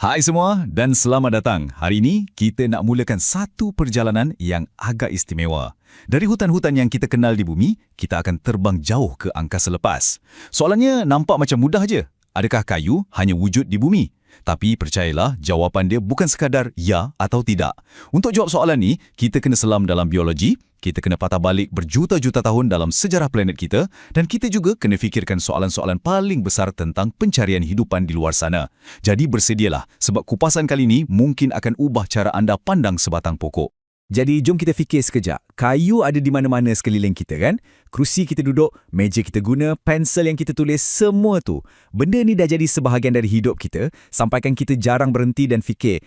Hai semua dan selamat datang. Hari ini kita nak mulakan satu perjalanan yang agak istimewa. Dari hutan-hutan yang kita kenal di bumi, kita akan terbang jauh ke angkasa lepas. Soalannya nampak macam mudah je. Adakah kayu hanya wujud di bumi? Tapi percayalah, jawapan dia bukan sekadar ya atau tidak. Untuk jawab soalan ni, kita kena selam dalam biologi, kita kena patah balik berjuta-juta tahun dalam sejarah planet kita, dan kita juga kena fikirkan soalan-soalan paling besar tentang pencarian hidupan di luar sana. Jadi bersedialah, sebab kupasan kali ini mungkin akan ubah cara anda pandang sebatang pokok. Jadi jom kita fikir sekejap. Kayu ada di mana-mana sekeliling kita kan? Kerusi kita duduk, meja kita guna, pensel yang kita tulis, semua tu. Benda ni dah jadi sebahagian dari hidup kita, sampaikan kita jarang berhenti dan fikir,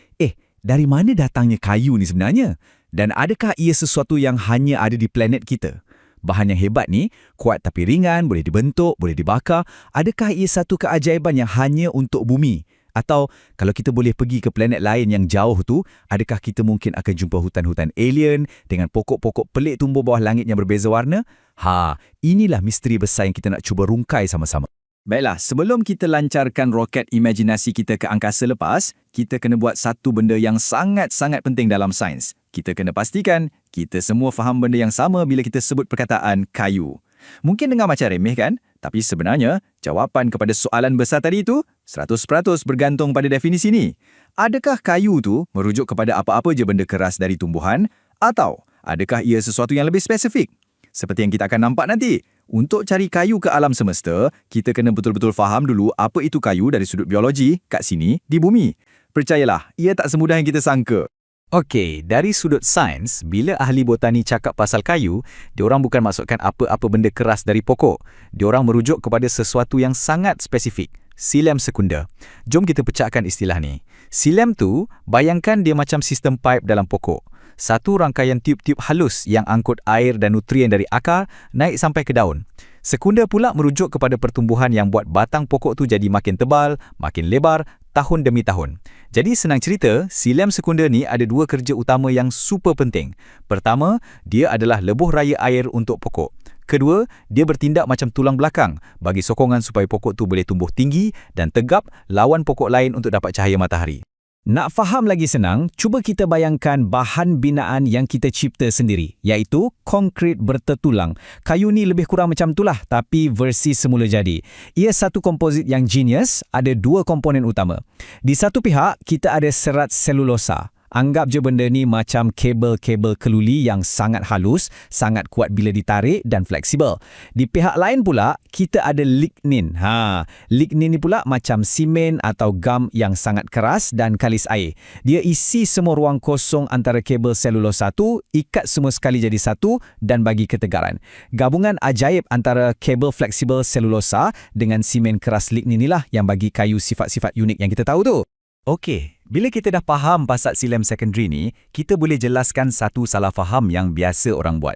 dari mana datangnya kayu ni sebenarnya? Dan adakah ia sesuatu yang hanya ada di planet kita? Bahan yang hebat ni, kuat tapi ringan, boleh dibentuk, boleh dibakar. Adakah ia satu keajaiban yang hanya untuk bumi? Atau kalau kita boleh pergi ke planet lain yang jauh tu, adakah kita mungkin akan jumpa hutan-hutan alien dengan pokok-pokok pelik tumbuh bawah langit yang berbeza warna? Inilah misteri besar yang kita nak cuba rungkai sama-sama. Baiklah, sebelum kita lancarkan roket imajinasi kita ke angkasa lepas, kita kena buat satu benda yang sangat-sangat penting dalam sains. Kita kena pastikan kita semua faham benda yang sama bila kita sebut perkataan kayu. Mungkin dengar macam remeh kan? Tapi sebenarnya, jawapan kepada soalan besar tadi itu 100% bergantung pada definisi ni. Adakah kayu tu merujuk kepada apa-apa je benda keras dari tumbuhan? Atau adakah ia sesuatu yang lebih spesifik? Seperti yang kita akan nampak nanti, untuk cari kayu ke alam semesta, kita kena betul-betul faham dulu apa itu kayu dari sudut biologi kat sini di bumi. Percayalah, ia tak semudah yang kita sangka. Okey, dari sudut sains, bila ahli botani cakap pasal kayu, diorang bukan maksudkan apa-apa benda keras dari pokok. Diorang merujuk kepada sesuatu yang sangat spesifik, silem sekunder. Jom kita pecahkan istilah ni. Silem tu, bayangkan dia macam sistem pipe dalam pokok. Satu rangkaian tiub-tiub halus yang angkut air dan nutrien dari akar naik sampai ke daun. Sekunder pula merujuk kepada pertumbuhan yang buat batang pokok tu jadi makin tebal, makin lebar, tahun demi tahun. Jadi senang cerita, silem sekunder ni ada dua kerja utama yang super penting. Pertama, dia adalah lebuh raya air untuk pokok. Kedua, dia bertindak macam tulang belakang bagi sokongan supaya pokok tu boleh tumbuh tinggi dan tegap lawan pokok lain untuk dapat cahaya matahari. Nak faham lagi senang, cuba kita bayangkan bahan binaan yang kita cipta sendiri, iaitu konkrit bertertulang. Kayu ni lebih kurang macam itulah, tapi versi semula jadi. Ia satu komposit yang genius, ada dua komponen utama. Di satu pihak, kita ada serat selulosa. Anggap je benda ni macam kabel-kabel keluli yang sangat halus, sangat kuat bila ditarik dan fleksibel. Di pihak lain pula, kita ada lignin. Lignin ni pula macam simen atau gam yang sangat keras dan kalis air. Dia isi semua ruang kosong antara kabel selulosa tu, ikat semua sekali jadi satu dan bagi ketegaran. Gabungan ajaib antara kabel fleksibel selulosa dengan simen keras lignin inilah yang bagi kayu sifat-sifat unik yang kita tahu tu. Okey, bila kita dah faham pasal silem secondary ni, kita boleh jelaskan satu salah faham yang biasa orang buat.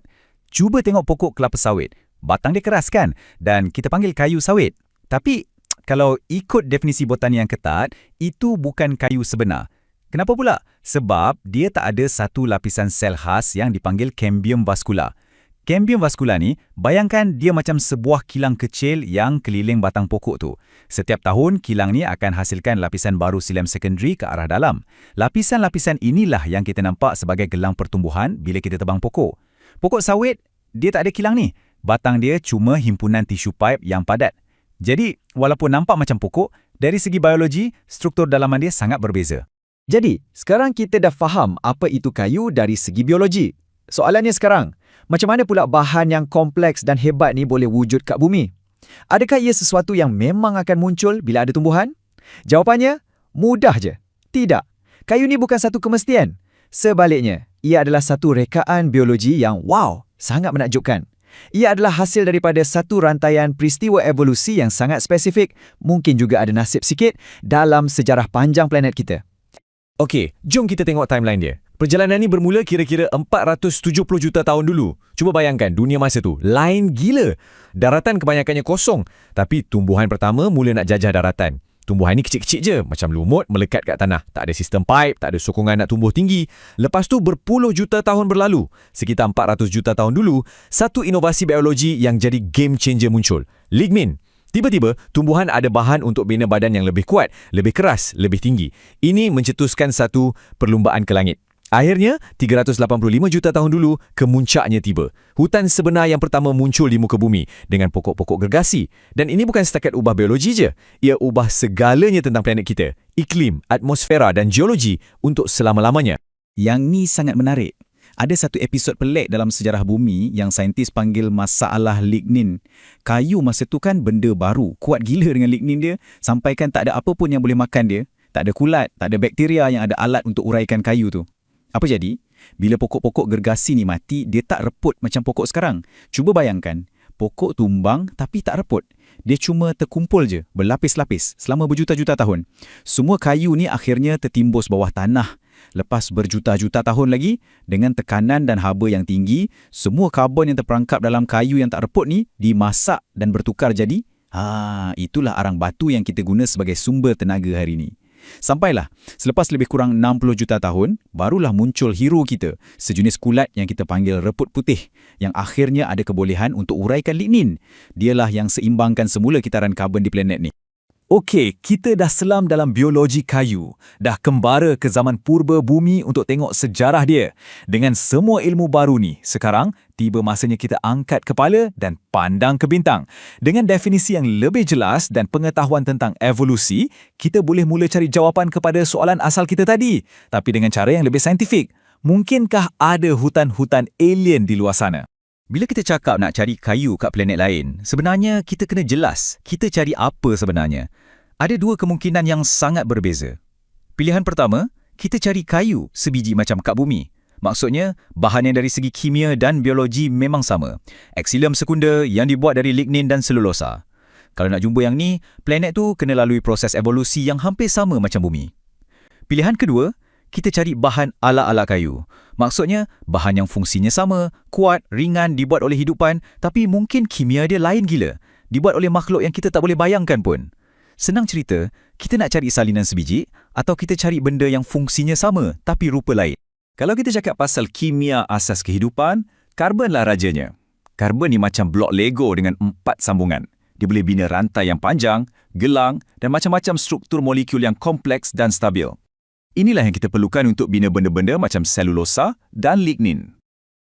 Cuba tengok pokok kelapa sawit. Batang dia keras kan? Dan kita panggil kayu sawit. Tapi, kalau ikut definisi botani yang ketat, itu bukan kayu sebenar. Kenapa pula? Sebab dia tak ada satu lapisan sel khas yang dipanggil cambium vascular. Cambium vascular ni, bayangkan dia macam sebuah kilang kecil yang keliling batang pokok tu. Setiap tahun, kilang ni akan hasilkan lapisan baru silem secondary ke arah dalam. Lapisan-lapisan inilah yang kita nampak sebagai gelang pertumbuhan bila kita tebang pokok. Pokok sawit, dia tak ada kilang ni. Batang dia cuma himpunan tisu pipe yang padat. Jadi, walaupun nampak macam pokok, dari segi biologi, struktur dalaman dia sangat berbeza. Jadi, sekarang kita dah faham apa itu kayu dari segi biologi. Soalannya sekarang, macam mana pula bahan yang kompleks dan hebat ni boleh wujud kat bumi? Adakah ia sesuatu yang memang akan muncul bila ada tumbuhan? Jawapannya, mudah je. Tidak. Kayu ni bukan satu kemestian. Sebaliknya, ia adalah satu rekaan biologi yang sangat menakjubkan. Ia adalah hasil daripada satu rantaian peristiwa evolusi yang sangat spesifik, mungkin juga ada nasib sikit dalam sejarah panjang planet kita. Okey, jom kita tengok timeline dia. Perjalanan ni bermula kira-kira 470 juta tahun dulu. Cuba bayangkan dunia masa tu, lain gila. Daratan kebanyakannya kosong. Tapi tumbuhan pertama mula nak jajah daratan. Tumbuhan ni kecil-kecil je, macam lumut melekat kat tanah. Tak ada sistem pipe, tak ada sokongan nak tumbuh tinggi. Lepas tu berpuluh juta tahun berlalu. Sekitar 400 juta tahun dulu, satu inovasi biologi yang jadi game changer muncul. Lignin. Tiba-tiba, tumbuhan ada bahan untuk bina badan yang lebih kuat, lebih keras, lebih tinggi. Ini mencetuskan satu perlumbaan ke langit. Akhirnya, 385 juta tahun dulu, kemuncaknya tiba. Hutan sebenar yang pertama muncul di muka bumi dengan pokok-pokok gergasi. Dan ini bukan setakat ubah biologi je. Ia ubah segalanya tentang planet kita. Iklim, atmosfera dan geologi untuk selama-lamanya. Yang ni sangat menarik. Ada satu episod pelik dalam sejarah bumi yang saintis panggil masalah lignin. Kayu masa tu kan benda baru, kuat gila dengan lignin dia, sampaikan tak ada apa pun yang boleh makan dia. Tak ada kulat, tak ada bakteria yang ada alat untuk uraikan kayu tu. Apa jadi? Bila pokok-pokok gergasi ni mati, dia tak reput macam pokok sekarang. Cuba bayangkan, pokok tumbang tapi tak reput. Dia cuma terkumpul je, berlapis-lapis selama berjuta-juta tahun. Semua kayu ni akhirnya tertimbus bawah tanah. Lepas berjuta-juta tahun lagi, dengan tekanan dan haba yang tinggi, semua karbon yang terperangkap dalam kayu yang tak reput ni dimasak dan bertukar jadi, itulah arang batu yang kita guna sebagai sumber tenaga hari ini. Sampailah, selepas lebih kurang 60 juta tahun, barulah muncul hero kita, sejenis kulat yang kita panggil reput putih, yang akhirnya ada kebolehan untuk uraikan lignin. Dialah yang seimbangkan semula kitaran karbon di planet ni. Okey, kita dah selam dalam biologi kayu. Dah kembara ke zaman purba bumi untuk tengok sejarah dia. Dengan semua ilmu baru ni, sekarang tiba masanya kita angkat kepala dan pandang ke bintang. Dengan definisi yang lebih jelas dan pengetahuan tentang evolusi, kita boleh mula cari jawapan kepada soalan asal kita tadi. Tapi dengan cara yang lebih saintifik. Mungkinkah ada hutan-hutan alien di luar sana? Bila kita cakap nak cari kayu kat planet lain, sebenarnya kita kena jelas kita cari apa sebenarnya. Ada dua kemungkinan yang sangat berbeza. Pilihan pertama, kita cari kayu sebiji macam kat bumi. Maksudnya, bahan yang dari segi kimia dan biologi memang sama. Exilium secunda yang dibuat dari lignin dan selulosa. Kalau nak jumpa yang ni, planet tu kena lalui proses evolusi yang hampir sama macam bumi. Pilihan kedua, kita cari bahan ala-ala kayu. Maksudnya, bahan yang fungsinya sama, kuat, ringan, dibuat oleh hidupan, tapi mungkin kimia dia lain gila. Dibuat oleh makhluk yang kita tak boleh bayangkan pun. Senang cerita, kita nak cari salinan sebiji atau kita cari benda yang fungsinya sama tapi rupa lain. Kalau kita cakap pasal kimia asas kehidupan, karbonlah rajanya. Karbon ni macam blok Lego dengan 4 sambungan. Dia boleh bina rantai yang panjang, gelang dan macam-macam struktur molekul yang kompleks dan stabil. Inilah yang kita perlukan untuk bina benda-benda macam selulosa dan lignin.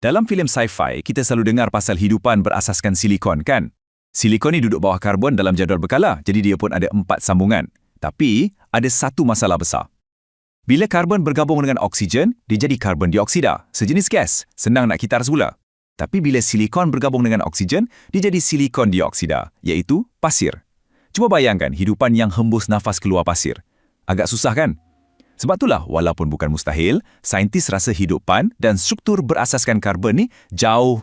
Dalam filem sci-fi, kita selalu dengar pasal hidupan berasaskan silikon, kan? Silikon ni duduk bawah karbon dalam jadual berkala, jadi dia pun ada 4 sambungan. Tapi, ada satu masalah besar. Bila karbon bergabung dengan oksigen, dia jadi karbon dioksida, sejenis gas, senang nak kitar semula. Tapi bila silikon bergabung dengan oksigen, dia jadi silikon dioksida, iaitu pasir. Cuba bayangkan hidupan yang hembus nafas keluar pasir. Agak susah, kan? Sebab itulah, walaupun bukan mustahil, saintis rasa hidupan dan struktur berasaskan karbon ni jauh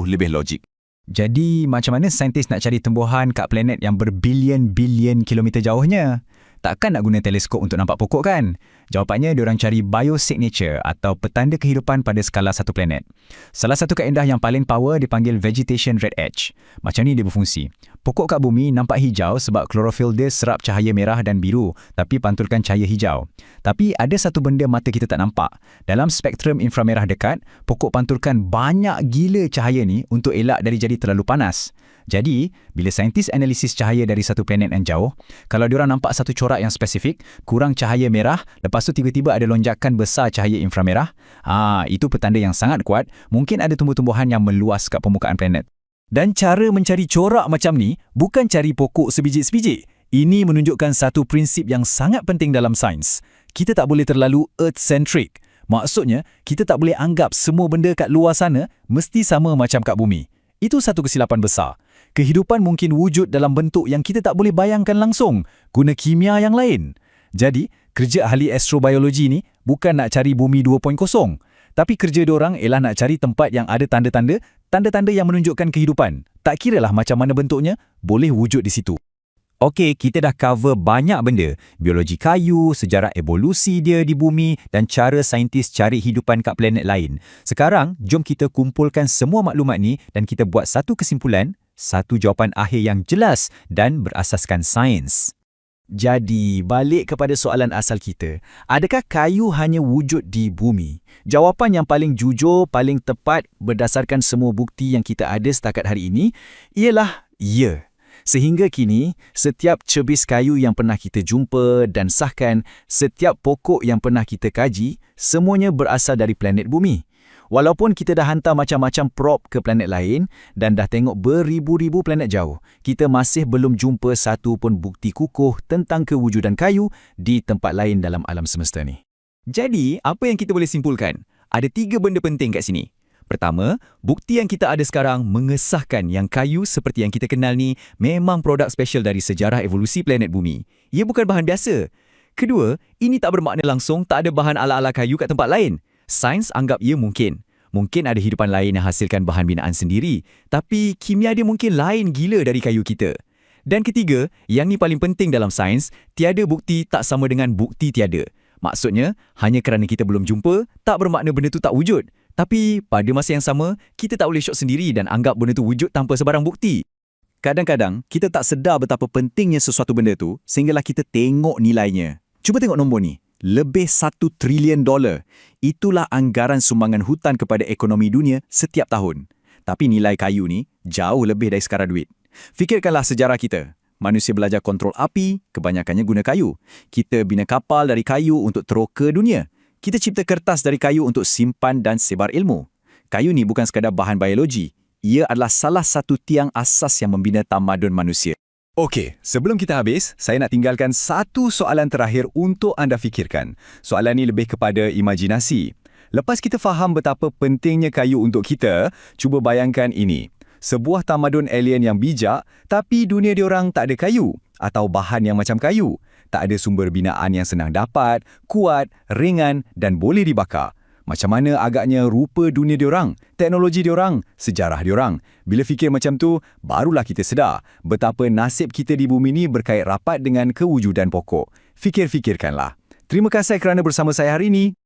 lebih logik. Jadi, macam mana saintis nak cari tumbuhan kat planet yang berbilion-bilion kilometer jauhnya? Takkan nak guna teleskop untuk nampak pokok, kan? Jawapannya, diorang cari biosignature atau petanda kehidupan pada skala satu planet. Salah satu kaedah yang paling power dipanggil vegetation red edge. Macam ni dia berfungsi. Pokok kat bumi nampak hijau sebab klorofil dia serap cahaya merah dan biru tapi pantulkan cahaya hijau. Tapi ada satu benda mata kita tak nampak. Dalam spektrum inframerah dekat, pokok pantulkan banyak gila cahaya ni untuk elak dari jadi terlalu panas. Jadi, bila saintis analisis cahaya dari satu planet yang jauh, kalau diorang nampak satu corak yang spesifik, kurang cahaya merah, lepas tu tiba-tiba ada lonjakan besar cahaya inframerah, itu petanda yang sangat kuat, mungkin ada tumbuh-tumbuhan yang meluas kat permukaan planet. Dan cara mencari corak macam ni, bukan cari pokok sebiji-sebiji. Ini menunjukkan satu prinsip yang sangat penting dalam sains. Kita tak boleh terlalu earth-centric. Maksudnya, kita tak boleh anggap semua benda kat luar sana mesti sama macam kat bumi. Itu satu kesilapan besar. Kehidupan mungkin wujud dalam bentuk yang kita tak boleh bayangkan langsung, guna kimia yang lain. Jadi, kerja ahli astrobiologi ni bukan nak cari bumi 2.0, tapi kerja diorang ialah nak cari tempat yang ada tanda-tanda yang menunjukkan kehidupan. Tak kiralah macam mana bentuknya, boleh wujud di situ. Okey, kita dah cover banyak benda. Biologi kayu, sejarah evolusi dia di bumi dan cara saintis cari hidupan kat planet lain. Sekarang, jom kita kumpulkan semua maklumat ni dan kita buat satu kesimpulan, satu jawapan akhir yang jelas dan berasaskan sains. Jadi, balik kepada soalan asal kita. Adakah kayu hanya wujud di bumi? Jawapan yang paling jujur, paling tepat berdasarkan semua bukti yang kita ada setakat hari ini ialah ya. Sehingga kini, setiap cebis kayu yang pernah kita jumpa dan sahkan, setiap pokok yang pernah kita kaji, semuanya berasal dari planet Bumi. Walaupun kita dah hantar macam-macam prop ke planet lain dan dah tengok beribu-ribu planet jauh, kita masih belum jumpa satu pun bukti kukuh tentang kewujudan kayu di tempat lain dalam alam semesta ni. Jadi, apa yang kita boleh simpulkan? Ada 3 benda penting kat sini. Pertama, bukti yang kita ada sekarang mengesahkan yang kayu seperti yang kita kenal ni memang produk special dari sejarah evolusi planet Bumi. Ia bukan bahan biasa. Kedua, ini tak bermakna langsung tak ada bahan ala-ala kayu kat tempat lain. Sains anggap ia mungkin. Mungkin ada hidupan lain yang hasilkan bahan binaan sendiri, tapi kimia dia mungkin lain gila dari kayu kita. Dan ketiga, yang ni paling penting dalam sains, tiada bukti tak sama dengan bukti tiada. Maksudnya, hanya kerana kita belum jumpa, tak bermakna benda tu tak wujud. Tapi, pada masa yang sama, kita tak boleh syok sendiri dan anggap benda tu wujud tanpa sebarang bukti. Kadang-kadang, kita tak sedar betapa pentingnya sesuatu benda tu sehinggalah kita tengok nilainya. Cuba tengok nombor ni. Lebih $1 trilion. Itulah anggaran sumbangan hutan kepada ekonomi dunia setiap tahun. Tapi nilai kayu ni jauh lebih dari sekadar duit. Fikirkanlah sejarah kita. Manusia belajar kontrol api, kebanyakannya guna kayu. Kita bina kapal dari kayu untuk teroka dunia. Kita cipta kertas dari kayu untuk simpan dan sebar ilmu. Kayu ni bukan sekadar bahan biologi. Ia adalah salah satu tiang asas yang membina tamadun manusia. Okey, sebelum kita habis, saya nak tinggalkan satu soalan terakhir untuk anda fikirkan. Soalan ni lebih kepada imajinasi. Lepas kita faham betapa pentingnya kayu untuk kita, cuba bayangkan ini. Sebuah tamadun alien yang bijak, tapi dunia diorang tak ada kayu atau bahan yang macam kayu. Tak ada sumber binaan yang senang dapat, kuat, ringan dan boleh dibakar. Macam mana agaknya rupa dunia diorang, teknologi diorang, sejarah diorang. Bila fikir macam tu, barulah kita sedar betapa nasib kita di bumi ni berkait rapat dengan kewujudan pokok. Fikir-fikirkanlah. Terima kasih kerana bersama saya hari ini.